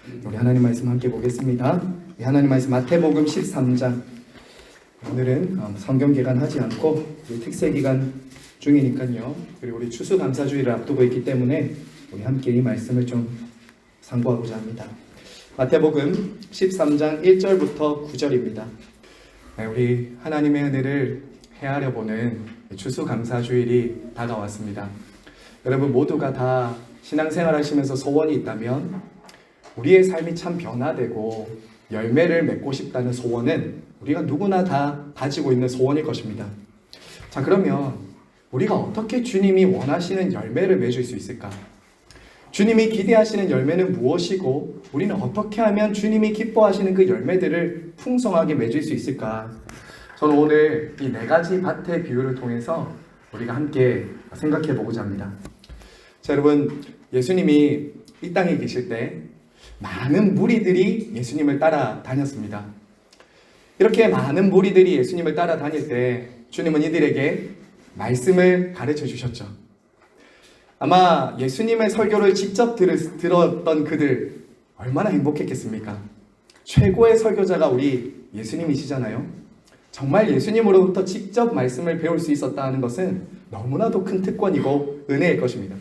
우리 하나님 말씀 함께 보겠습니다. 하나님 말씀 마태복음 13장. 오늘은 성경 기간 하지 않고 특세 기간 중이니까요. 그리고 우리 추수감사주의를 앞두고 있기 때문에 우리 함께 이 말씀을 좀 상고하고자 합니다. 마태복음 13장 1절부터 9절입니다. 우리 하나님의 은혜를 헤아려 보는 추수감사주일이 다가왔습니다. 여러분 모두가 다 신앙생활 하시면서 소원이 있다면 우리의 삶이 참 변화되고 열매를 맺고 싶다는 소원은 우리가 누구나 다 가지고 있는 소원일 것입니다. 자, 그러면 우리가 어떻게 주님이 원하시는 열매를 맺을 수 있을까? 주님이 기대하시는 열매는 무엇이고 우리는 어떻게 하면 주님이 기뻐하시는 그 열매들을 풍성하게 맺을 수 있을까? 저는 오늘 이 4가지 밭의 비유를 통해서 우리가 함께 생각해 보고자 합니다. 자, 여러분, 예수님이 이 땅에 계실 때 많은 무리들이 예수님을 따라다녔습니다. 이렇게 많은 무리들이 예수님을 따라다닐 때 주님은 이들에게 말씀을 가르쳐 주셨죠. 아마 예수님의 설교를 직접 들었던 그들 얼마나 행복했겠습니까? 최고의 설교자가 우리 예수님이시잖아요. 정말 예수님으로부터 직접 말씀을 배울 수 있었다는 것은 너무나도 큰 특권이고 은혜일 것입니다.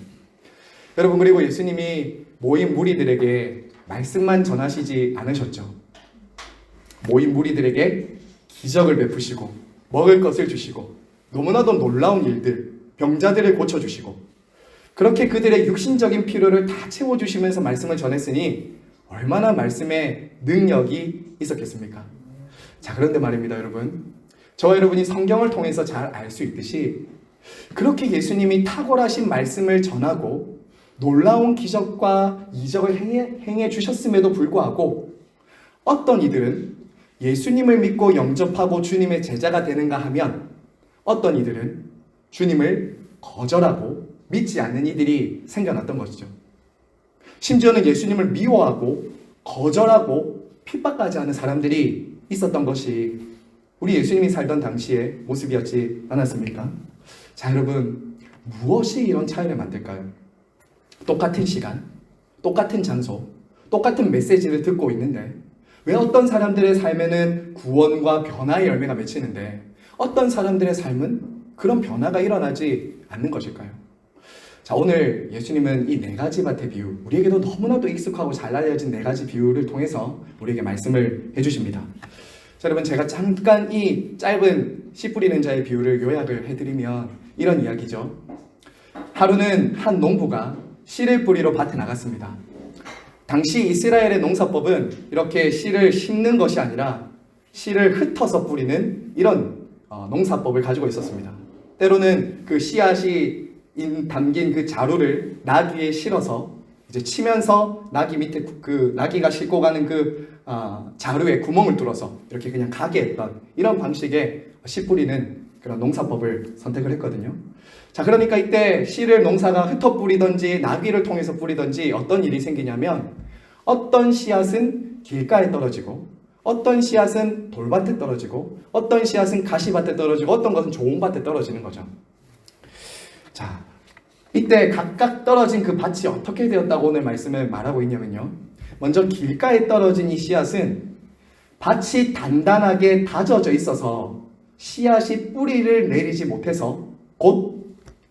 여러분, 그리고 예수님이 모인 무리들에게 말씀만 전하시지 않으셨죠. 모인 무리들에게 기적을 베푸시고 먹을 것을 주시고 너무나도 놀라운 일들, 병자들을 고쳐주시고 그렇게 그들의 육신적인 필요를 다 채워주시면서 말씀을 전했으니 얼마나 말씀의 능력이 있었겠습니까? 자, 그런데 말입니다, 여러분. 저와 여러분이 성경을 통해서 잘 알 수 있듯이 그렇게 예수님이 탁월하신 말씀을 전하고 놀라운 기적과 이적을 행해 주셨음에도 불구하고 어떤 이들은 예수님을 믿고 영접하고 주님의 제자가 되는가 하면 어떤 이들은 주님을 거절하고 믿지 않는 이들이 생겨났던 것이죠. 심지어는 예수님을 미워하고 거절하고 핍박까지 하는 사람들이 있었던 것이 우리 예수님이 살던 당시의 모습이었지 않았습니까? 자, 여러분, 무엇이 이런 차이를 만들까요? 똑같은 시간, 똑같은 장소, 똑같은 메시지를 듣고 있는데 왜 어떤 사람들의 삶에는 구원과 변화의 열매가 맺히는데 어떤 사람들의 삶은 그런 변화가 일어나지 않는 것일까요? 자, 오늘 예수님은 이 4가지 밭의 비유, 우리에게도 너무나도 익숙하고 잘 알려진 4가지 비유를 통해서 우리에게 말씀을 해주십니다. 자, 여러분, 제가 잠깐 이 짧은 씨 뿌리는 자의 비유를 요약을 해드리면 이런 이야기죠. 하루는 한 농부가 씨를 뿌리러 밭에 나갔습니다. 당시 이스라엘의 농사법은 이렇게 씨를 심는 것이 아니라 씨를 흩어서 뿌리는 이런 농사법을 가지고 있었습니다. 때로는 그 씨앗이 담긴 그 자루를 나귀에 실어서 이제 치면서 나귀 밑에 그 나귀가 싣고 가는 그 자루에 구멍을 뚫어서 이렇게 그냥 가게 했던 이런 방식의 씨 뿌리는 그런 농사법을 선택을 했거든요. 자, 그러니까 이때 씨를 농사가 흩어 뿌리든지 나귀를 통해서 뿌리든지 어떤 일이 생기냐면 어떤 씨앗은 길가에 떨어지고 어떤 씨앗은 돌밭에 떨어지고 어떤 씨앗은 가시밭에 떨어지고 어떤 것은 좋은 밭에 떨어지는 거죠. 자, 이때 각각 떨어진 그 밭이 어떻게 되었다고 오늘 말씀을 말하고 있냐면요. 먼저 길가에 떨어진 이 씨앗은 밭이 단단하게 다져져 있어서 씨앗이 뿌리를 내리지 못해서 곧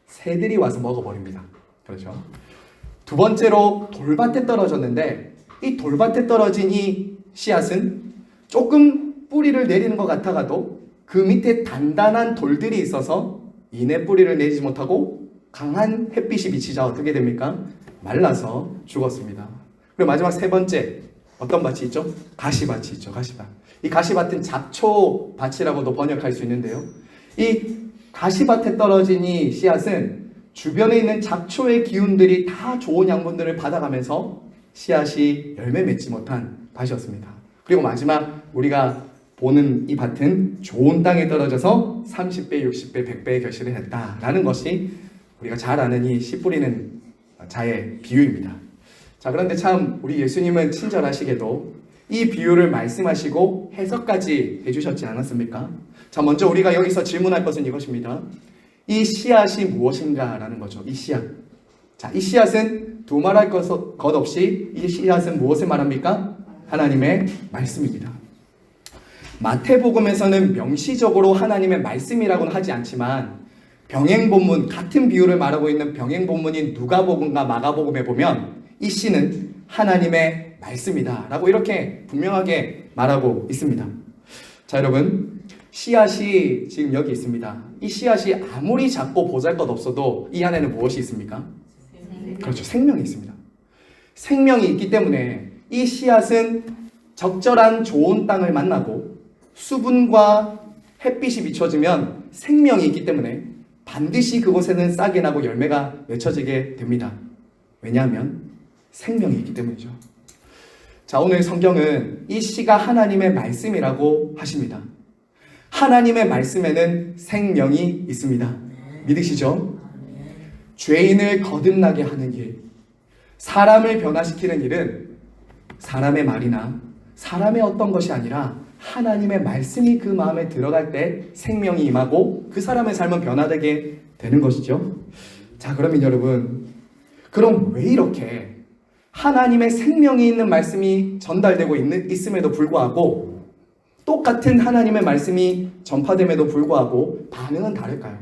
새들이 와서 먹어버립니다. 그렇죠? 두 번째로 돌밭에 떨어졌는데 이 돌밭에 떨어진 이 씨앗은 조금 뿌리를 내리는 것 같아가도 그 밑에 단단한 돌들이 있어서 이내 뿌리를 내리지 못하고 강한 햇빛이 비치자 어떻게 됩니까? 말라서 죽었습니다. 그리고 마지막 3번째 어떤 밭이 있죠? 가시밭이 있죠. 가시밭. 이 가시밭은 잡초밭이라고도 번역할 수 있는데요. 이 가시밭에 떨어진 이 씨앗은 주변에 있는 잡초의 기운들이 다 좋은 양분들을 받아가면서 씨앗이 열매 맺지 못한 밭이었습니다. 그리고 마지막 우리가 보는 이 밭은 좋은 땅에 떨어져서 30배, 60배, 100배의 결실을 했다라는 것이 우리가 잘 아는 이 씨 뿌리는 자의 비유입니다. 자, 그런데 참 우리 예수님은 친절하시게도 이 비유를 말씀하시고 해석까지 해주셨지 않았습니까? 자, 먼저 우리가 여기서 질문할 것은 이것입니다. 이 씨앗이 무엇인가 라는 거죠. 이 씨앗. 자, 이 씨앗은 두말할 것 없이 이 씨앗은 무엇을 말합니까? 하나님의 말씀입니다. 마태복음에서는 명시적으로 하나님의 말씀이라고는 하지 않지만 병행본문, 같은 비유를 말하고 있는 병행본문인 누가복음과 마가복음에 보면 이 씨는 하나님의 말씀이다 라고 이렇게 분명하게 말하고 있습니다. 자, 여러분, 씨앗이 지금 여기 있습니다. 이 씨앗이 아무리 작고 보잘것없어도 이 안에는 무엇이 있습니까? 그렇죠, 생명이 있습니다. 생명이 있기 때문에 이 씨앗은 적절한 좋은 땅을 만나고 수분과 햇빛이 비춰지면 생명이 있기 때문에 반드시 그곳에는 싹이 나고 열매가 맺혀지게 됩니다. 왜냐하면 생명이 있기 때문이죠. 자, 오늘 성경은 이 씨가 하나님의 말씀이라고 하십니다. 하나님의 말씀에는 생명이 있습니다. 믿으시죠? 죄인을 거듭나게 하는 일, 사람을 변화시키는 일은 사람의 말이나 사람의 어떤 것이 아니라 하나님의 말씀이 그 마음에 들어갈 때 생명이 임하고 그 사람의 삶은 변화되게 되는 것이죠. 자, 그러면 여러분, 그럼 왜 이렇게 하나님의 생명이 있는 말씀이 전달되고 있음에도 불구하고 똑같은 하나님의 말씀이 전파됨에도 불구하고 반응은 다를까요?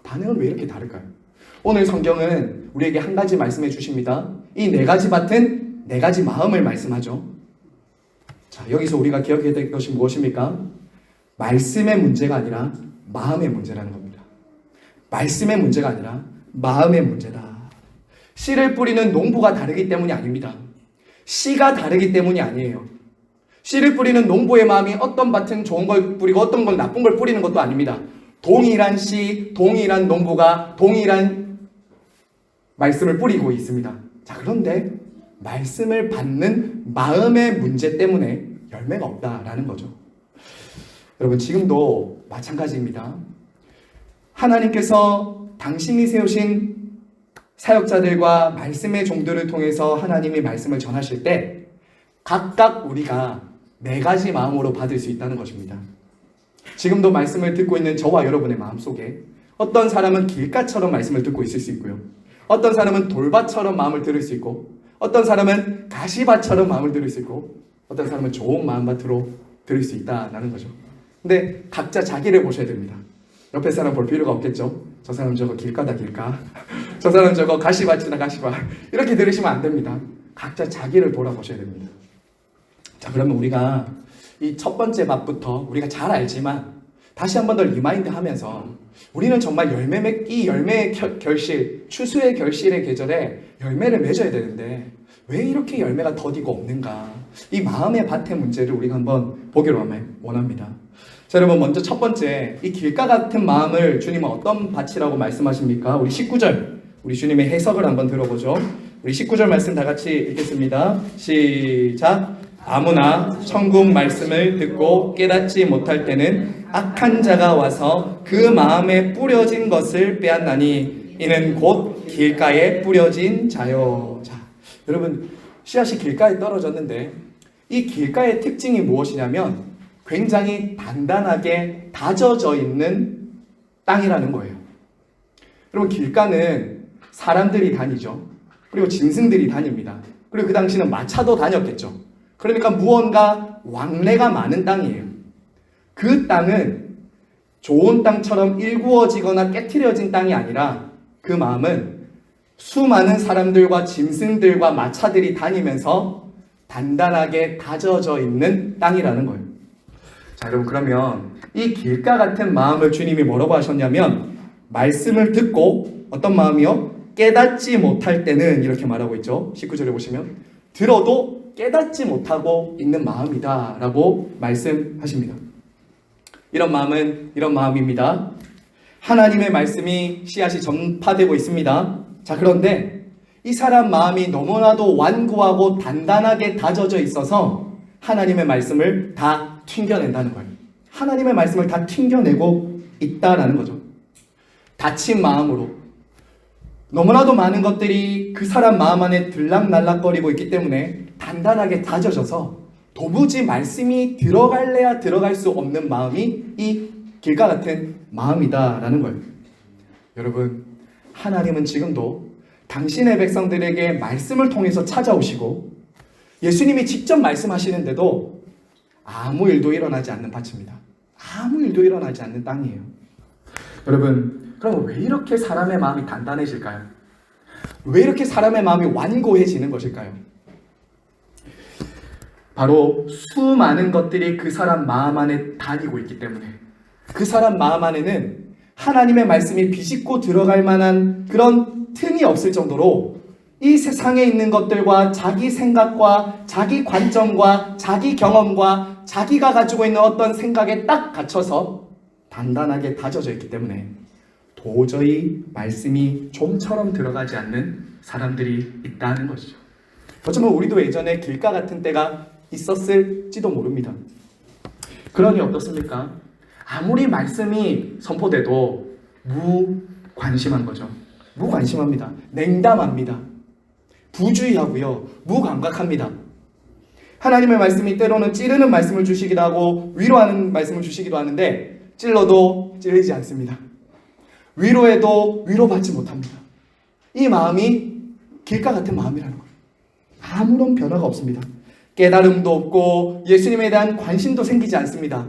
반응은 왜 이렇게 다를까요? 오늘 성경은 우리에게 한 가지 말씀해 주십니다. 이 네 가지 밭은 네 가지 마음을 말씀하죠. 자, 여기서 우리가 기억해야 될 것이 무엇입니까? 말씀의 문제가 아니라 마음의 문제라는 겁니다. 말씀의 문제가 아니라 마음의 문제다. 씨를 뿌리는 농부가 다르기 때문이 아닙니다. 씨가 다르기 때문이 아니에요. 씨를 뿌리는 농부의 마음이 어떤 밭은 좋은 걸 뿌리고 어떤 건 나쁜 걸 뿌리는 것도 아닙니다. 동일한 씨, 동일한 농부가 동일한 말씀을 뿌리고 있습니다. 자, 그런데 말씀을 받는 마음의 문제 때문에 열매가 없다라는 거죠. 여러분, 지금도 마찬가지입니다. 하나님께서 당신이 세우신 사역자들과 말씀의 종들을 통해서 하나님이 말씀을 전하실 때 각각 우리가 네 가지 마음으로 받을 수 있다는 것입니다. 지금도 말씀을 듣고 있는 저와 여러분의 마음속에 어떤 사람은 길가처럼 말씀을 듣고 있을 수 있고요. 어떤 사람은 돌밭처럼 마음을 들을 수 있고 어떤 사람은 가시밭처럼 마음을 들을 수 있고 어떤 사람은 좋은 마음밭으로 들을 수 있다는 거죠. 근데 각자 자기를 보셔야 됩니다. 옆에 사람 볼 필요가 없겠죠. 저 사람 저거 길가다 길가, 저 사람 저거 가시밭이나 가시밭, 이렇게 들으시면 안 됩니다. 각자 자기를 돌아보셔야 됩니다. 자, 그러면 우리가 이 첫 번째 밭부터 우리가 잘 알지만 다시 한 번 더 리마인드 하면서 우리는 정말 열매 맺기, 열매의 결실, 추수의 결실의 계절에 열매를 맺어야 되는데 왜 이렇게 열매가 더디고 없는가? 이 마음의 밭의 문제를 우리가 한번 보기로 원합니다. 자, 여러분, 먼저 첫 번째, 이 길가 같은 마음을 주님은 어떤 밭이라고 말씀하십니까? 우리 19절, 우리 주님의 해석을 한번 들어보죠. 우리 19절 말씀 다 같이 읽겠습니다. 시작. 아무나 천국 말씀을 듣고 깨닫지 못할 때는 악한 자가 와서 그 마음에 뿌려진 것을 빼앗나니 이는 곧 길가에 뿌려진 자요. 자, 여러분, 씨앗이 길가에 떨어졌는데 이 길가의 특징이 무엇이냐면 굉장히 단단하게 다져져 있는 땅이라는 거예요. 여러분, 길가는 사람들이 다니죠. 그리고 짐승들이 다닙니다. 그리고 그 당시는 마차도 다녔겠죠. 그러니까 무언가 왕래가 많은 땅이에요. 그 땅은 좋은 땅처럼 일구어지거나 깨트려진 땅이 아니라 그 마음은 수많은 사람들과 짐승들과 마차들이 다니면서 단단하게 다져져 있는 땅이라는 거예요. 자, 여러분, 그러면 이 길가 같은 마음을 주님이 뭐라고 하셨냐면 말씀을 듣고 어떤 마음이요? 깨닫지 못할 때는 이렇게 말하고 있죠. 19절에 보시면 들어도 깨닫지 못하고 있는 마음이다 라고 말씀하십니다. 이런 마음은 이런 마음입니다. 하나님의 말씀이 씨앗이 전파되고 있습니다. 자, 그런데 이 사람 마음이 너무나도 완고하고 단단하게 다져져 있어서 하나님의 말씀을 다 튕겨낸다는 거예요. 하나님의 말씀을 다 튕겨내고 있다라는 거죠. 다친 마음으로 너무나도 많은 것들이 그 사람 마음 안에 들락날락거리고 있기 때문에 단단하게 다져져서 도무지 말씀이 들어갈래야 들어갈 수 없는 마음이 이 길가 같은 마음이다라는 거예요. 여러분, 하나님은 지금도 당신의 백성들에게 말씀을 통해서 찾아오시고 예수님이 직접 말씀하시는데도 아무 일도 일어나지 않는 밭입니다. 아무 일도 일어나지 않는 땅이에요. 여러분, 그럼 왜 이렇게 사람의 마음이 단단해질까요? 왜 이렇게 사람의 마음이 완고해지는 것일까요? 바로 수많은 것들이 그 사람 마음 안에 다니고 있기 때문에, 그 사람 마음 안에는 하나님의 말씀이 비집고 들어갈 만한 그런 틈이 없을 정도로 이 세상에 있는 것들과 자기 생각과 자기 관점과 자기 경험과 자기가 가지고 있는 어떤 생각에 딱 갇혀서 단단하게 다져져 있기 때문에 도저히 말씀이 좀처럼 들어가지 않는 사람들이 있다는 것이죠. 어쩌면 우리도 예전에 길가 같은 때가 있었을지도 모릅니다. 그러니 어떻습니까? 아무리 말씀이 선포돼도 무관심한 거죠. 무관심합니다. 냉담합니다. 부주의하고요. 무감각합니다. 하나님의 말씀이 때로는 찌르는 말씀을 주시기도 하고 위로하는 말씀을 주시기도 하는데 찔러도 찔리지 않습니다. 위로해도 위로받지 못합니다. 이 마음이 길가 같은 마음이라는 거예요. 아무런 변화가 없습니다. 깨달음도 없고 예수님에 대한 관심도 생기지 않습니다.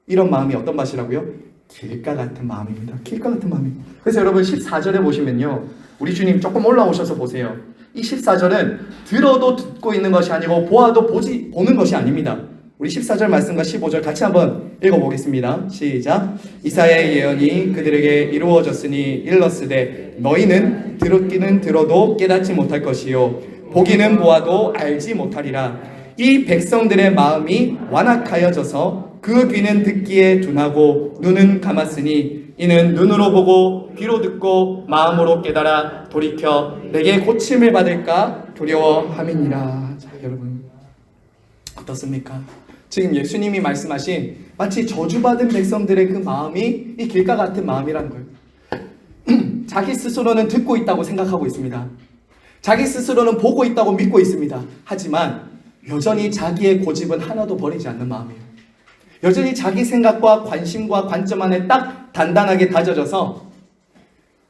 이런 마음이 어떤 맛이라고요? 길가 같은 마음입니다. 길가 같은 마음입니다. 그래서 여러분 14절에 보시면요, 우리 주님 조금 올라오셔서 보세요. 이 14절은 들어도 듣고 있는 것이 아니고 보아도 보는 것이 아닙니다. 우리 14절 말씀과 15절 같이 한번 읽어보겠습니다. 시작. 이사야의 예언이 그들에게 이루어졌으니 일렀으되 너희는 듣기는 들어도 깨닫지 못할 것이요 보기는 보아도 알지 못하리라. 이 백성들의 마음이 완악하여져서 그 귀는 듣기에 둔하고 눈은 감았으니 이는 눈으로 보고 귀로 듣고 마음으로 깨달아 돌이켜 내게 고침을 받을까 두려워함이니라. 자, 여러분 어떻습니까? 지금 예수님이 말씀하신 마치 저주받은 백성들의 그 마음이 이 길가 같은 마음이라는 거예요. 자기 스스로는 듣고 있다고 생각하고 있습니다. 자기 스스로는 보고 있다고 믿고 있습니다. 하지만 여전히 자기의 고집은 하나도 버리지 않는 마음이에요. 여전히 자기 생각과 관심과 관점 안에 딱 단단하게 다져져서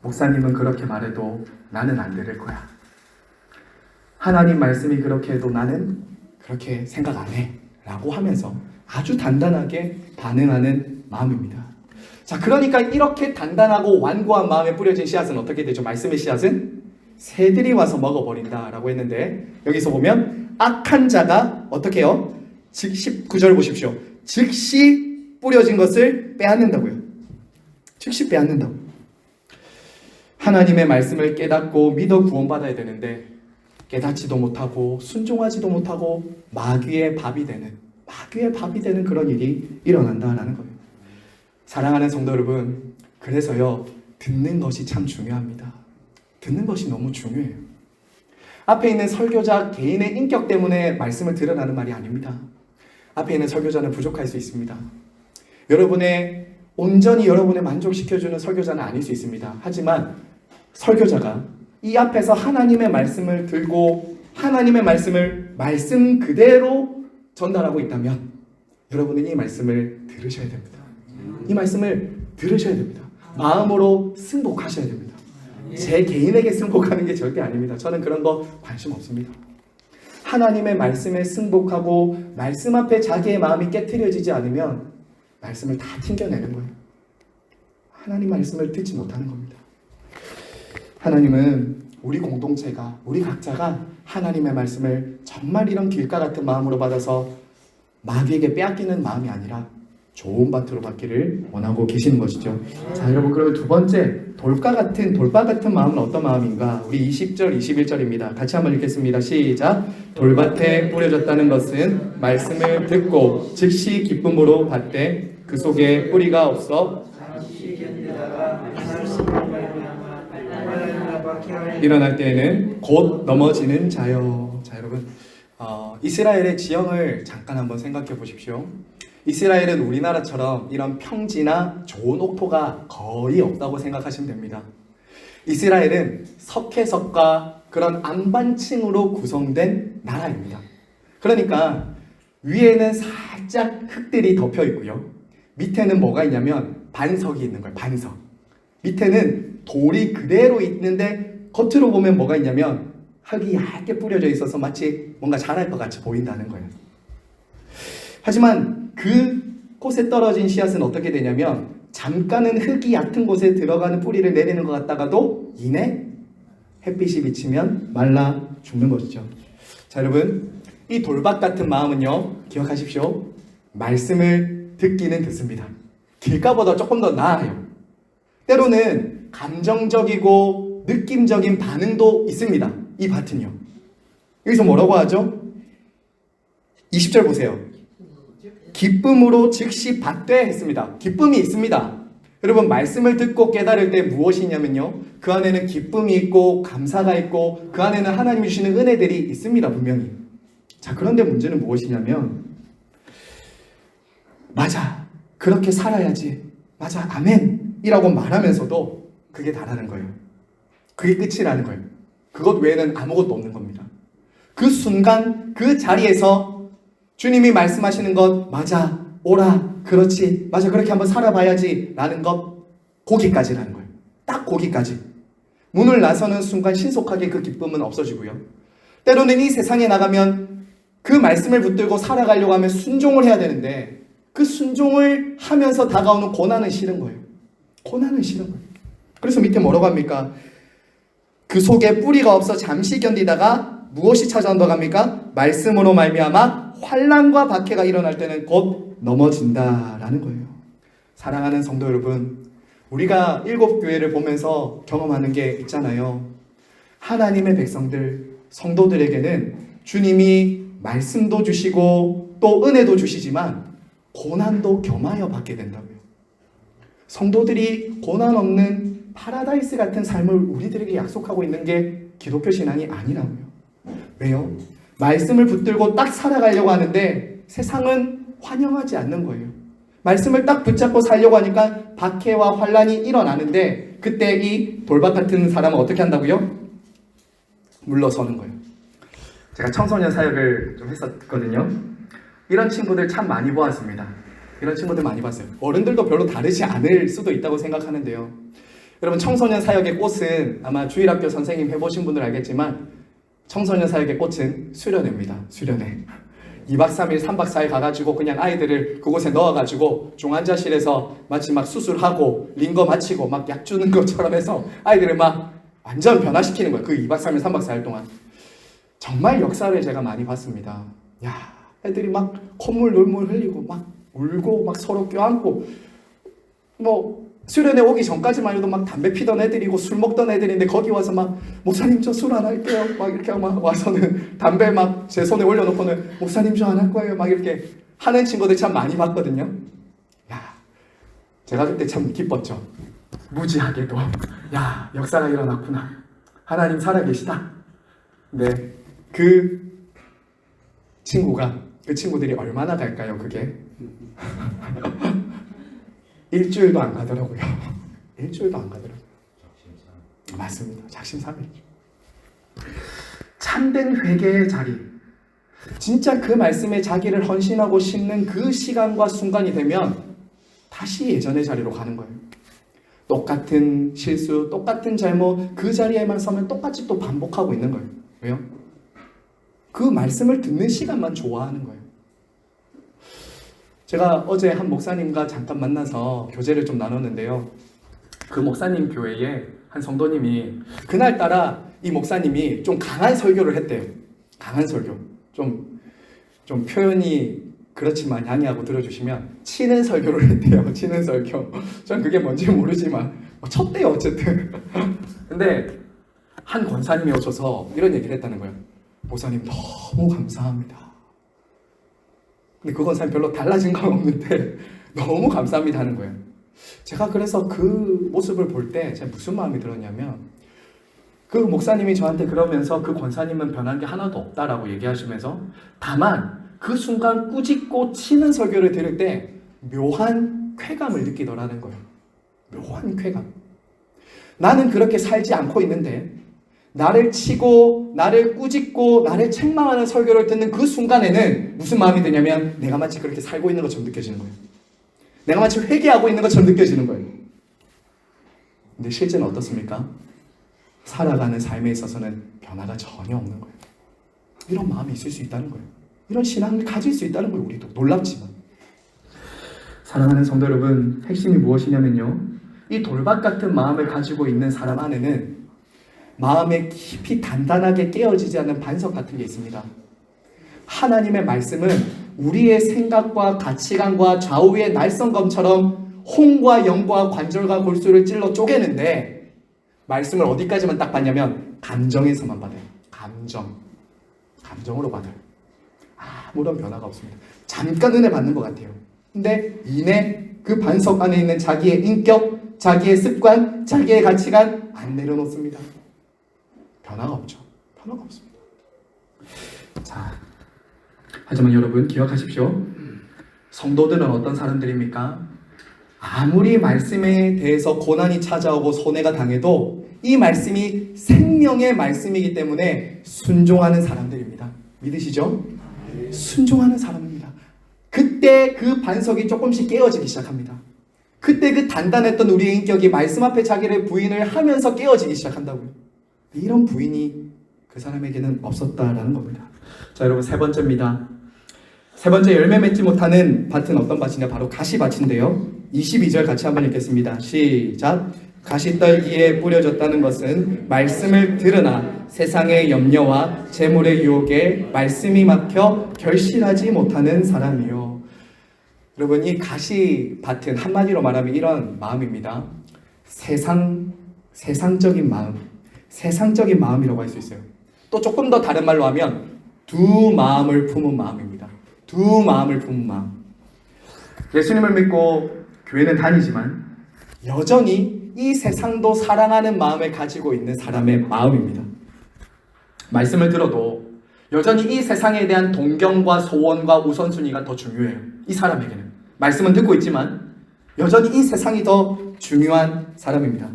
목사님은 그렇게 말해도 나는 안 들을 거야. 하나님 말씀이 그렇게 해도 나는 그렇게 생각 안 해. 라고 하면서 아주 단단하게 반응하는 마음입니다. 자, 그러니까 이렇게 단단하고 완고한 마음에 뿌려진 씨앗은 어떻게 되죠? 말씀의 씨앗은 새들이 와서 먹어버린다라고 했는데 여기서 보면 악한 자가 어떻게 해요? 즉시 19절 보십시오. 즉시 뿌려진 것을 빼앗는다고요. 즉시 빼앗는다고. 하나님의 말씀을 깨닫고 믿어 구원받아야 되는데 깨닫지도 못하고 순종하지도 못하고 마귀의 밥이 되는 그런 일이 일어난다라는 거예요. 사랑하는 성도 여러분, 그래서요 듣는 것이 참 중요합니다. 듣는 것이 너무 중요해요. 앞에 있는 설교자 개인의 인격 때문에 말씀을 들으라는 말이 아닙니다. 앞에 있는 설교자는 부족할 수 있습니다. 온전히 여러분을 만족시켜주는 설교자는 아닐 수 있습니다. 하지만 설교자가 이 앞에서 하나님의 말씀을 들고 하나님의 말씀을 말씀 그대로 전달하고 있다면 여러분은 이 말씀을 들으셔야 됩니다. 이 말씀을 들으셔야 됩니다. 마음으로 승복하셔야 됩니다. 제 개인에게 승복하는 게 절대 아닙니다. 저는 그런 거 관심 없습니다. 하나님의 말씀에 승복하고 말씀 앞에 자기의 마음이 깨트려지지 않으면 말씀을 다 튕겨내는 거예요. 하나님 말씀을 듣지 못하는 겁니다. 하나님은 우리 공동체가, 우리 각자가 하나님의 말씀을 정말 이런 길가 같은 마음으로 받아서 마귀에게 빼앗기는 마음이 아니라 좋은 밭으로 받기를 원하고 계시는 것이죠. 자, 여러분, 그러면 두 번째 돌바 같은 마음은 어떤 마음인가? 우리 20절, 21절입니다. 같이 한번 읽겠습니다. 시작. 돌밭에 뿌려졌다는 것은 말씀을 듣고 즉시 기쁨으로 받되 그 속에 뿌리가 없어 일어날 때에는 곧 넘어지는 자요. 자, 여러분, 이스라엘의 지형을 잠깐 한번 생각해 보십시오. 이스라엘은 우리나라처럼 이런 평지나 좋은 옥토가 거의 없다고 생각하시면 됩니다. 이스라엘은 석회석과 그런 안반층으로 구성된 나라입니다. 그러니까 위에는 살짝 흙들이 덮여 있고요. 밑에는 뭐가 있냐면 반석이 있는 거예요. 반석. 밑에는 돌이 그대로 있는데 겉으로 보면 뭐가 있냐면 흙이 얇게 뿌려져 있어서 마치 뭔가 자랄 것 같이 보인다는 거예요. 하지만 그 곳에 떨어진 씨앗은 어떻게 되냐면 잠깐은 흙이 얕은 곳에 들어가는 뿌리를 내리는 것 같다가도 이내 햇빛이 비치면 말라 죽는 것이죠. 자, 여러분, 이 돌박 같은 마음은요, 기억하십시오. 말씀을 듣기는 듣습니다. 길가보다 조금 더 나아요. 때로는 감정적이고 느낌적인 반응도 있습니다. 이 밭은요. 여기서 뭐라고 하죠? 20절 보세요. 기쁨으로 즉시 받되 했습니다. 기쁨이 있습니다. 여러분, 말씀을 듣고 깨달을 때 무엇이냐면요, 그 안에는 기쁨이 있고 감사가 있고 그 안에는 하나님이 주시는 은혜들이 있습니다. 분명히. 자, 그런데 문제는 무엇이냐면, 맞아, 그렇게 살아야지, 맞아, 아멘 이라고 말하면서도 그게 다라는 거예요. 그게 끝이라는 거예요. 그것 외에는 아무것도 없는 겁니다. 그 순간 그 자리에서 주님이 말씀하시는 것, 맞아, 오라, 그렇지, 맞아, 그렇게 한번 살아봐야지 라는 것, 거기까지라는 거예요. 딱 거기까지. 문을 나서는 순간 신속하게 그 기쁨은 없어지고요. 때로는 이 세상에 나가면 그 말씀을 붙들고 살아가려고 하면 순종을 해야 되는데 그 순종을 하면서 다가오는 고난은 싫은 거예요. 고난은 싫은 거예요. 그래서 밑에 뭐라고 합니까? 그 속에 뿌리가 없어 잠시 견디다가 무엇이 찾아온다고 합니까? 말씀으로 말미암아 환난과 박해가 일어날 때는 곧 넘어진다라는 거예요. 사랑하는 성도 여러분, 우리가 일곱 교회를 보면서 경험하는 게 있잖아요. 하나님의 백성들, 성도들에게는 주님이 말씀도 주시고 또 은혜도 주시지만 고난도 겸하여 받게 된다고요. 성도들이 고난 없는 파라다이스 같은 삶을 우리들에게 약속하고 있는 게 기독교 신앙이 아니라고요. 왜요? 말씀을 붙들고 딱 살아가려고 하는데 세상은 환영하지 않는 거예요. 말씀을 딱 붙잡고 살려고 하니까 박해와 환난이 일어나는데 그때 이 돌박 같은 사람은 어떻게 한다고요? 물러서는 거예요. 제가 청소년 사역을 좀 했었거든요. 이런 친구들 참 많이 보았습니다. 이런 친구들 많이 봤어요. 어른들도 별로 다르지 않을 수도 있다고 생각하는데요. 여러분, 청소년 사역의 꽃은 아마 주일학교 선생님 해보신 분들 알겠지만 청소년 사역의 꽃은 수련회입니다. 수련회. 2박 3일, 3박 4일 가가지고 그냥 아이들을 그곳에 넣어가지고 중환자실에서 마치 막 수술하고 링거 마치고 막 약 주는 것처럼 해서 아이들을 막 완전 변화시키는 거예요. 그 2박 3일, 3박 4일 동안. 정말 역사를 제가 많이 봤습니다. 야, 애들이 막 콧물 눈물 흘리고 막 울고 막 서로 껴안고, 뭐 수련회 오기 전까지만 해도 막 담배 피던 애들이고 술 먹던 애들인데 거기 와서 막 목사님 저 술 안 할게요 막 이렇게 막 와서는 담배 막 제 손에 올려놓고는 목사님 저 안 할 거예요 막 이렇게 하는 친구들 참 많이 봤거든요. 야, 제가 그때 참 기뻤죠. 무지하게도 야, 역사가 일어났구나, 하나님 살아계시다. 근데 그 친구들이 얼마나 갈까요? 그게 일주일도 안 가더라고요. 일주일도 안 가더라고요. 맞습니다. 작심삼일이죠. 참된 회개의 자리, 진짜 그 말씀에 자기를 헌신하고 심는 그 시간과 순간이 되면 다시 예전의 자리로 가는 거예요. 똑같은 실수, 똑같은 잘못, 그 자리에만 서면 똑같이 또 반복하고 있는 거예요. 왜요? 그 말씀을 듣는 시간만 좋아하는 거예요. 제가 어제 한 목사님과 잠깐 만나서 교제를 좀 나눴는데요. 그 목사님 교회에 한 성도님이 그날따라 이 목사님이 좀 강한 설교를 했대요. 강한 설교. 좀 표현이 그렇지만 양해하고 들어주시면 치는 설교를 했대요. 치는 설교. 전 그게 뭔지 모르지만 쳤대요 어쨌든. 근데 한 권사님이 오셔서 이런 얘기를 했다는 거예요. 목사님 너무 감사합니다. 근데 그 권사님 별로 달라진 건 없는데 너무 감사합니다 하는 거예요. 제가 그래서 그 모습을 볼 때 제가 무슨 마음이 들었냐면, 그 목사님이 저한테 그러면서 그 권사님은 변한 게 하나도 없다라고 얘기하시면서 다만 그 순간 꾸짖고 치는 설교를 들을 때 묘한 쾌감을 느끼더라는 거예요. 묘한 쾌감. 나는 그렇게 살지 않고 있는데 나를 치고 나를 꾸짖고 나를 책망하는 설교를 듣는 그 순간에는 무슨 마음이 드냐면 내가 마치 그렇게 살고 있는 것처럼 느껴지는 거예요. 내가 마치 회개하고 있는 것처럼 느껴지는 거예요. 근데 실제는 어떻습니까? 살아가는 삶에 있어서는 변화가 전혀 없는 거예요. 이런 마음이 있을 수 있다는 거예요. 이런 신앙을 가질 수 있다는 거예요. 우리도 놀랍지만. 사랑하는 성도 여러분, 핵심이 무엇이냐면요, 이 돌밭 같은 마음을 가지고 있는 사람 안에는 마음에 깊이 단단하게 깨어지지 않는 반석 같은 게 있습니다. 하나님의 말씀은 우리의 생각과 가치관과 좌우의 날성검처럼 홍과 영과 관절과 골수를 찔러 쪼개는데, 말씀을 어디까지만 딱 받냐면 감정에서만 받아요. 감정으로 받아요. 아무런 변화가 없습니다. 잠깐 은혜 받는 것 같아요. 근데 이내 그 반석 안에 있는 자기의 인격, 자기의 습관, 자기의 가치관 안 내려놓습니다. 변화가 없죠. 변화가 없습니다. 자, 하지만 여러분 기억하십시오. 성도들은 어떤 사람들입니까? 아무리 말씀에 대해서 고난이 찾아오고 손해가 당해도 이 말씀이 생명의 말씀이기 때문에 순종하는 사람들입니다. 믿으시죠? 순종하는 사람입니다. 그때 그 반석이 조금씩 깨어지기 시작합니다. 그때 그 단단했던 우리의 인격이 말씀 앞에 자기를 부인을 하면서 깨어지기 시작한다고요. 이런 부인이 그 사람에게는 없었다라는 겁니다. 자, 여러분, 세 번째입니다. 세 번째, 열매 맺지 못하는 밭은 어떤 밭이냐? 바로 가시밭인데요. 22절 같이 한번 읽겠습니다. 시작. 가시떨기에 뿌려졌다는 것은 말씀을 들으나 세상의 염려와 재물의 유혹에 말씀이 막혀 결실하지 못하는 사람이요. 여러분, 이 가시밭은 한마디로 말하면 이런 마음입니다. 세상적인 마음, 세상적인 마음이라고 할 수 있어요. 또 조금 더 다른 말로 하면 두 마음을 품은 마음입니다. 두 마음을 품은 마음. 예수님을 믿고 교회는 다니지만 여전히 이 세상도 사랑하는 마음을 가지고 있는 사람의 마음입니다. 말씀을 들어도 여전히 이 세상에 대한 동경과 소원과 우선순위가 더 중요해요. 이 사람에게는. 말씀은 듣고 있지만 여전히 이 세상이 더 중요한 사람입니다.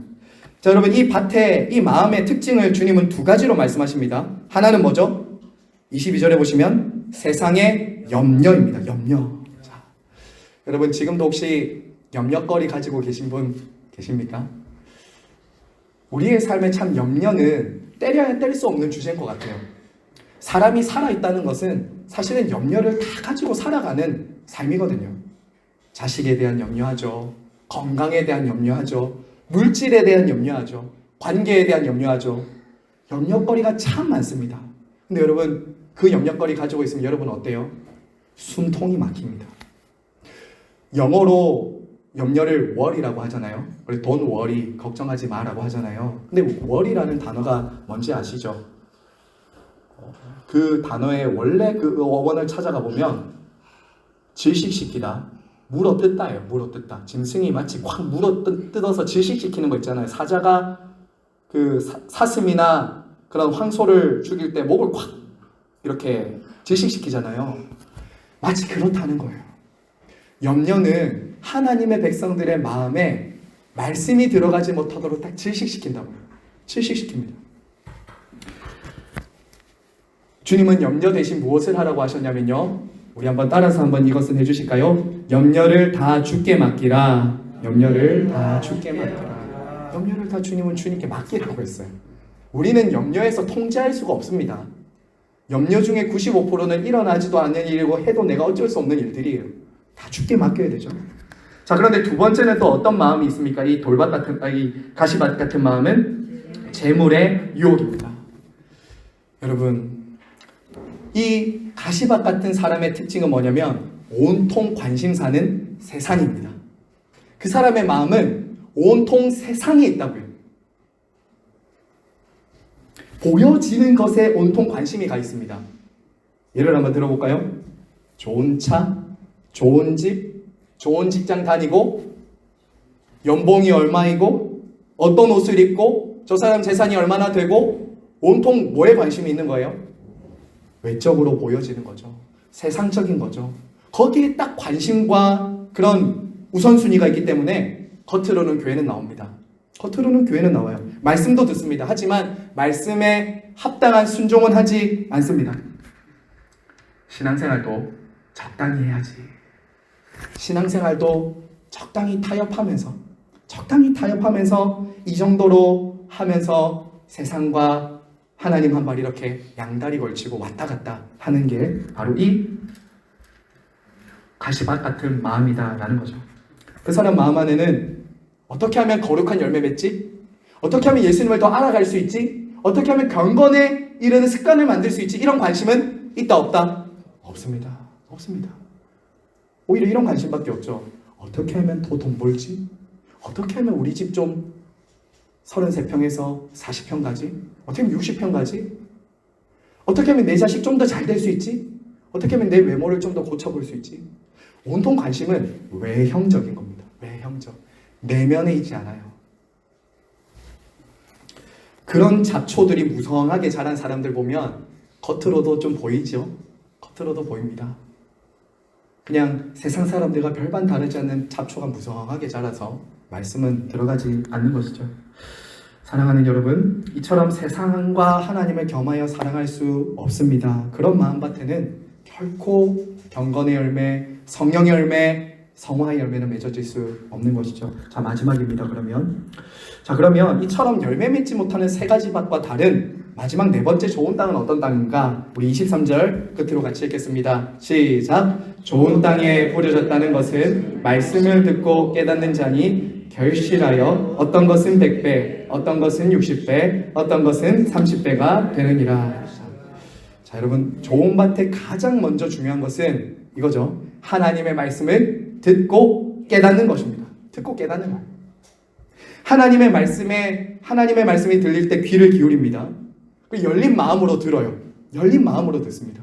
자, 여러분, 이 밭의 이 마음의 특징을 주님은 두 가지로 말씀하십니다. 하나는 뭐죠? 22절에 보시면 세상의 염려입니다. 염려. 자, 여러분, 지금도 혹시 염려거리 가지고 계신 분 계십니까? 우리의 삶에 참 염려는 때려야 뗄 수 없는 주제인 것 같아요. 사람이 살아있다는 것은 사실은 염려를 다 가지고 살아가는 삶이거든요. 자식에 대한 염려하죠. 건강에 대한 염려하죠. 물질에 대한 염려하죠. 관계에 대한 염려하죠. 염려거리가 참 많습니다. 근데 여러분, 그 염려거리 가지고 있으면 여러분 어때요? 숨통이 막힙니다. 영어로 염려를 worry라고 하잖아요. 우리 don't worry, 걱정하지 마라고 하잖아요. 근데 worry라는 단어가 뭔지 아시죠? 그 단어의 원래 그 어원을 찾아가 보면 질식시키다, 물어뜯다예요. 물어뜯다. 짐승이 마치 확 물어뜯어서 질식시키는 거 있잖아요. 사자가 그 사슴이나 그런 황소를 죽일 때 목을 확 이렇게 질식시키잖아요. 마치 그렇다는 거예요. 염려는 하나님의 백성들의 마음에 말씀이 들어가지 못하도록 딱 질식시킨다고요. 질식시킵니다. 주님은 염려 대신 무엇을 하라고 하셨냐면요, 우리 한번 따라서 한번 이것은 해주실까요? 염려를 다 주께 맡기라. 염려를 다 주께 맡기라. 염려를 다 주님께 맡기라고 했어요. 우리는 염려에서 통제할 수가 없습니다. 염려 중에 95%는 일어나지도 않는 일이고 해도 내가 어쩔 수 없는 일들이에요. 다 주께 맡겨야 되죠. 자, 그런데 두 번째는 또 어떤 마음이 있습니까? 이 돌밭 같은, 이 가시밭 같은 마음은 재물의 유혹입니다. 여러분, 이 가시밭 같은 사람의 특징은 뭐냐면 온통 관심사는 세상입니다. 그 사람의 마음은 온통 세상에 있다고요. 보여지는 것에 온통 관심이 가 있습니다. 예를 한번 들어볼까요? 좋은 차, 좋은 집, 좋은 직장 다니고, 연봉이 얼마이고, 어떤 옷을 입고, 저 사람 재산이 얼마나 되고, 온통 뭐에 관심이 있는 거예요? 외적으로 보여지는 거죠. 세상적인 거죠. 거기에 딱 관심과 그런 우선순위가 있기 때문에 겉으로는 교회는 나옵니다. 겉으로는 교회는 나와요. 말씀도 듣습니다. 하지만 말씀에 합당한 순종은 하지 않습니다. 신앙생활도 적당히 해야지. 신앙생활도 적당히 타협하면서 이 정도로 하면서 세상과 하나님 한 발 이렇게 양다리 걸치고 왔다 갔다 하는 게 바로 이 가시밭 같은 마음이다라는 거죠. 그 사람 마음 안에는 어떻게 하면 거룩한 열매 맺지? 어떻게 하면 예수님을 더 알아갈 수 있지? 어떻게 하면 경건에 이르는 습관을 만들 수 있지? 이런 관심은 있다 없다? 없습니다. 없습니다. 오히려 이런 관심밖에 없죠. 어떻게 하면 더 돈 벌지? 어떻게 하면 우리 집 좀 33평에서 40평 가지? 어떻게 하면 60평 가지? 어떻게 하면 내 자식 좀 더 잘 될 수 있지? 어떻게 하면 내 외모를 좀 더 고쳐볼 수 있지? 온통 관심은 외형적인 겁니다. 외형적. 내면에 있지 않아요. 그런 잡초들이 무성하게 자란 사람들 보면 겉으로도 좀 보이죠? 겉으로도 보입니다. 그냥 세상 사람들과 별반 다르지 않는 잡초가 무성하게 자라서 말씀은 들어가지 않는 것이죠. 사랑하는 여러분, 이처럼 세상과 하나님을 겸하여 사랑할 수 없습니다. 그런 마음밭에는 결코 경건의 열매, 성령의 열매, 성화의 열매는 맺어질 수 없는 것이죠. 자, 마지막입니다. 그러면 이처럼 열매 맺지 못하는 세 가지 밭과 다른 마지막 네 번째 좋은 땅은 어떤 땅인가? 우리 23절 끝으로 같이 읽겠습니다. 시작! 좋은 땅에 뿌려졌다는 것은 말씀을 듣고 깨닫는 자니 결실하여 어떤 것은 100배, 어떤 것은 60배, 어떤 것은 30배가 되느니라. 자, 여러분, 좋은 밭에 가장 먼저 중요한 것은 이거죠. 하나님의 말씀을 듣고 깨닫는 것입니다. 듣고 깨닫는 것. 하나님의 말씀이 들릴 때 귀를 기울입니다. 열린 마음으로 들어요. 열린 마음으로 듣습니다.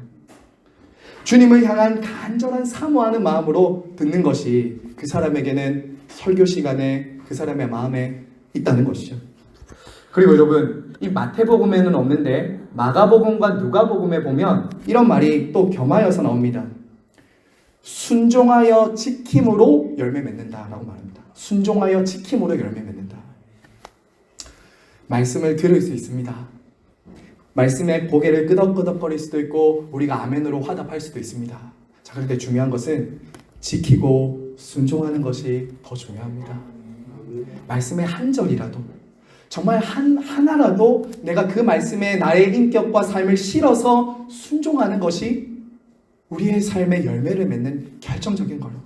주님을 향한 간절한 사모하는 마음으로 듣는 것이 그 사람에게는 설교 시간에 그 사람의 마음에 있다는 것이죠. 그리고 여러분, 이 마태복음에는 없는데 마가복음과 누가복음에 보면 이런 말이 또 겸하여서 나옵니다. 순종하여 지킴으로 열매 맺는다라고 말합니다. 순종하여 지킴으로 열매 맺는다. 말씀을 들을 수 있습니다. 말씀에 고개를 끄덕끄덕거릴 수도 있고 우리가 아멘으로 화답할 수도 있습니다. 자, 그런데 중요한 것은 지키고 순종하는 것이 더 중요합니다. 말씀의 한 절이라도, 정말 하나라도 내가 그 말씀에 나의 인격과 삶을 실어서 순종하는 것이 우리의 삶의 열매를 맺는 결정적인 거예요.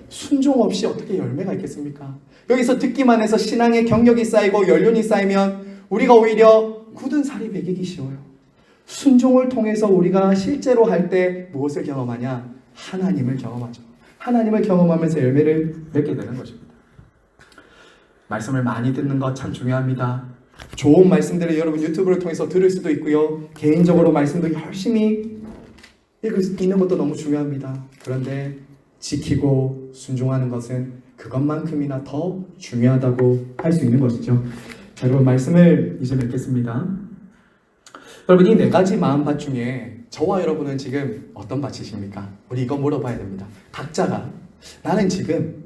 순종 없이 어떻게 열매가 있겠습니까? 여기서 듣기만 해서 신앙의 경력이 쌓이고 연륜이 쌓이면 우리가 오히려 굳은 살이 배기기 쉬워요. 순종을 통해서 우리가 실제로 할 때 무엇을 경험하냐? 하나님을 경험하죠. 하나님을 경험하면서 열매를 맺게 되는 것입니다. 말씀을 많이 듣는 것 참 중요합니다. 좋은 말씀들을 여러분 유튜브를 통해서 들을 수도 있고요. 개인적으로 말씀도 열심히 읽는 것도 너무 중요합니다. 그런데 지키고 순종하는 것은 그것만큼이나 더 중요하다고 할 수 있는 것이죠. 자, 여러분, 말씀을 이제 맺겠습니다. 여러분, 이 네 가지 마음밭 중에 저와 여러분은 지금 어떤 밭이십니까? 우리 이거 물어봐야 됩니다. 각자가 나는 지금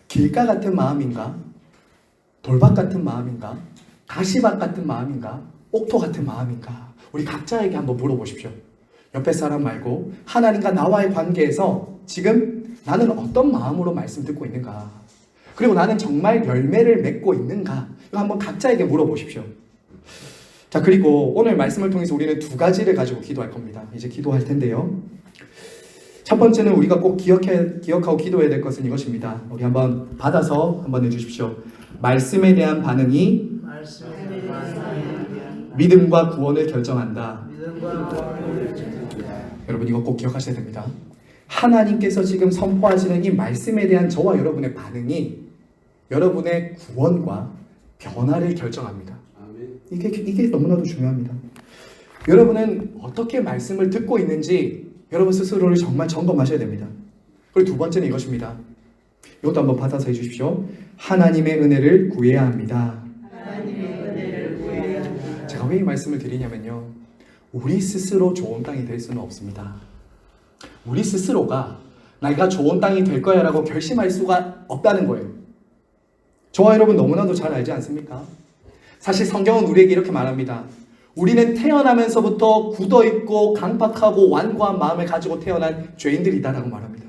길가 같은 마음인가? 돌밭 같은 마음인가? 가시밭 같은 마음인가? 옥토 같은 마음인가? 우리 각자에게 한번 물어보십시오. 옆에 사람 말고 하나님과 나와의 관계에서 지금 나는 어떤 마음으로 말씀 듣고 있는가? 그리고 나는 정말 열매를 맺고 있는가? 이거 한번 각자에게 물어보십시오. 자, 그리고 오늘 말씀을 통해서 우리는 두 가지를 가지고 기도할 겁니다. 이제 기도할 텐데요. 첫 번째는 우리가 꼭 기억하고 기도해야 될 것은 이것입니다. 우리 한번 받아서 한번 해주십시오. 말씀에 대한 반응이 믿음과 구원을 결정한다. 여러분, 이거 꼭 기억하셔야 됩니다. 하나님께서 지금 선포하시는 이 말씀에 대한 저와 여러분의 반응이 여러분의 구원과 변화를 결정합니다. 이게 너무나도 중요합니다. 여러분은 어떻게 말씀을 듣고 있는지 여러분 스스로를 정말 점검하셔야 됩니다. 그리고 두 번째는 이것입니다. 이것도 한번 받아서 해주십시오. 하나님의 은혜를 구해야 합니다. 제가 왜 이 말씀을 드리냐면요, 우리 스스로 좋은 땅이 될 수는 없습니다. 우리 스스로가 내가 좋은 땅이 될 거야 라고 결심할 수가 없다는 거예요. 저와 여러분 너무나도 잘 알지 않습니까? 사실 성경은 우리에게 이렇게 말합니다. 우리는 태어나면서부터 굳어있고 강팍하고 완고한 마음을 가지고 태어난 죄인들이다라고 말합니다.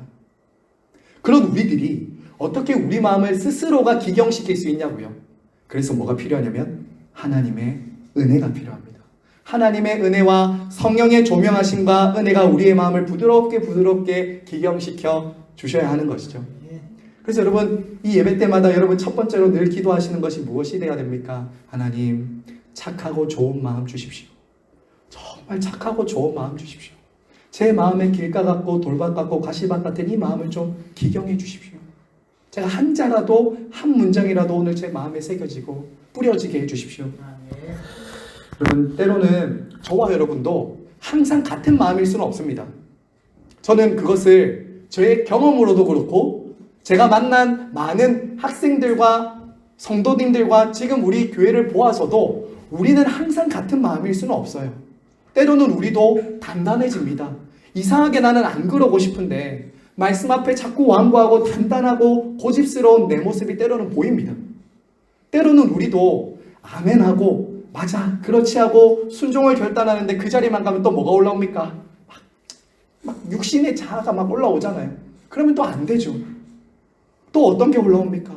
그런 우리들이 어떻게 우리 마음을 스스로가 기경시킬 수 있냐고요. 그래서 뭐가 필요하냐면 하나님의 은혜가 필요합니다. 하나님의 은혜와 성령의 조명하심과 은혜가 우리의 마음을 부드럽게 기경시켜 주셔야 하는 것이죠. 그래서 여러분, 이 예배 때마다 여러분 첫 번째로 늘 기도하시는 것이 무엇이 되어야 됩니까? 하나님, 착하고 좋은 마음 주십시오. 정말 착하고 좋은 마음 주십시오. 제 마음에 길가 같고 돌밭 같고 가시밭 같은 이 마음을 좀 기경해 주십시오. 제가 한 자라도, 한 문장이라도 오늘 제 마음에 새겨지고 뿌려지게 해 주십시오. 여러분, 때로는 저와 여러분도 항상 같은 마음일 수는 없습니다. 저는 그것을 저의 경험으로도 그렇고 제가 만난 많은 학생들과 성도님들과 지금 우리 교회를 보아서도 우리는 항상 같은 마음일 수는 없어요. 때로는 우리도 단단해집니다. 이상하게 나는 안 그러고 싶은데 말씀 앞에 자꾸 완고하고 단단하고 고집스러운 내 모습이 때로는 보입니다. 때로는 우리도 아멘하고 맞아 그렇지 하고 순종을 결단하는데 그 자리만 가면 또 뭐가 올라옵니까? 막 육신의 자아가 막 올라오잖아요. 그러면 또 안 되죠. 또 어떤 게 올라옵니까?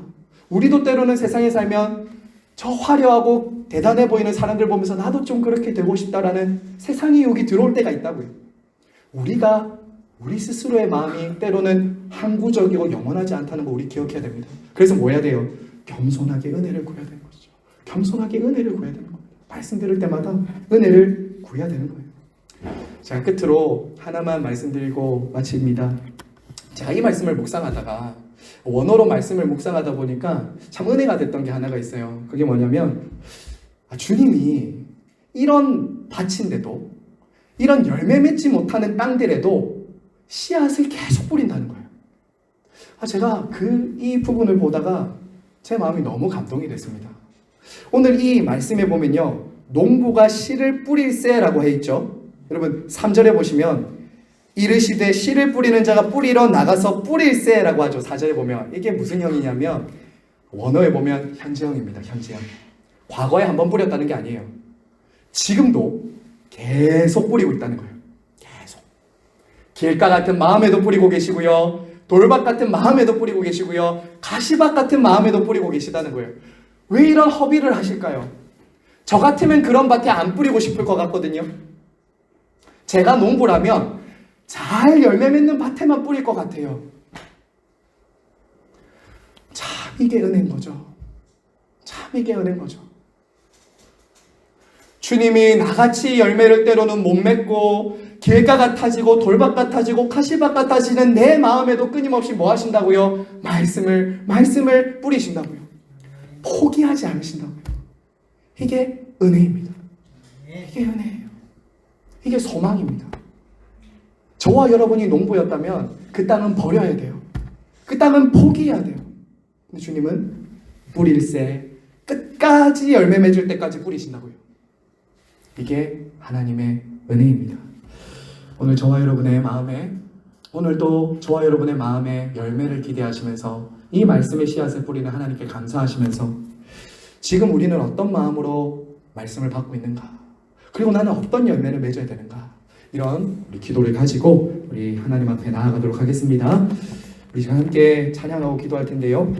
우리도 때로는 세상에 살면 저 화려하고 대단해 보이는 사람들 보면서 나도 좀 그렇게 되고 싶다라는 세상의 욕이 들어올 때가 있다고요. 우리 스스로의 마음이 때로는 항구적이고 영원하지 않다는 거 우리 기억해야 됩니다. 그래서 뭐 해야 돼요? 겸손하게 은혜를 구해야 되는 것이죠. 겸손하게 은혜를 구해야 되는 겁니다. 말씀 들을 때마다 은혜를 구해야 되는 거예요. 자, 끝으로 하나만 말씀드리고 마칩니다. 제가 이 말씀을 묵상하다가 원어로 말씀을 묵상하다 보니까 참 은혜가 됐던 게 하나가 있어요. 그게 뭐냐면 주님이 이런 밭인데도 이런 열매 맺지 못하는 땅들에도 씨앗을 계속 뿌린다는 거예요. 제가 이 부분을 보다가 제 마음이 너무 감동이 됐습니다. 오늘 이 말씀에 보면요, 농부가 씨를 뿌릴세라고 해 있죠. 여러분 3절에 보시면 이르시되 씨를 뿌리는 자가 뿌리러 나가서 뿌릴세라고 하죠. 4절에 보면 이게 무슨 형이냐면 원어에 보면 현재형입니다. 현재형. 과거에 한번 뿌렸다는 게 아니에요. 지금도 계속 뿌리고 있다는 거예요. 계속. 길가 같은 마음에도 뿌리고 계시고요. 돌밭 같은 마음에도 뿌리고 계시고요. 가시밭 같은 마음에도 뿌리고 계시다는 거예요. 왜 이런 허비를 하실까요? 저 같으면 그런 밭에 안 뿌리고 싶을 것 같거든요. 제가 농부라면 잘 열매 맺는 밭에만 뿌릴 것 같아요. 참 이게 은혜인 거죠. 참 이게 은혜인 거죠. 주님이 나같이 열매를 때로는 못 맺고 길가 같아지고 돌밭 같아지고 가시밭 같아지는 내 마음에도 끊임없이 뭐 하신다고요? 말씀을 뿌리신다고요. 포기하지 않으신다고요. 이게 은혜입니다. 이게 은혜예요. 이게 소망입니다. 저와 여러분이 농부였다면 그 땅은 버려야 돼요. 그 땅은 포기해야 돼요. 근데 주님은 뿌릴새 끝까지 열매 맺을 때까지 뿌리신다고요. 이게 하나님의 은혜입니다. 오늘 저와 여러분의 마음에, 오늘도 저와 여러분의 마음에 열매를 기대하시면서 이 말씀의 씨앗을 뿌리는 하나님께 감사하시면서 지금 우리는 어떤 마음으로 말씀을 받고 있는가? 그리고 나는 어떤 열매를 맺어야 되는가? 이런 우리 기도를 가지고 우리 하나님 앞에 나아가도록 하겠습니다. 우리 함께 찬양하고 기도할 텐데요.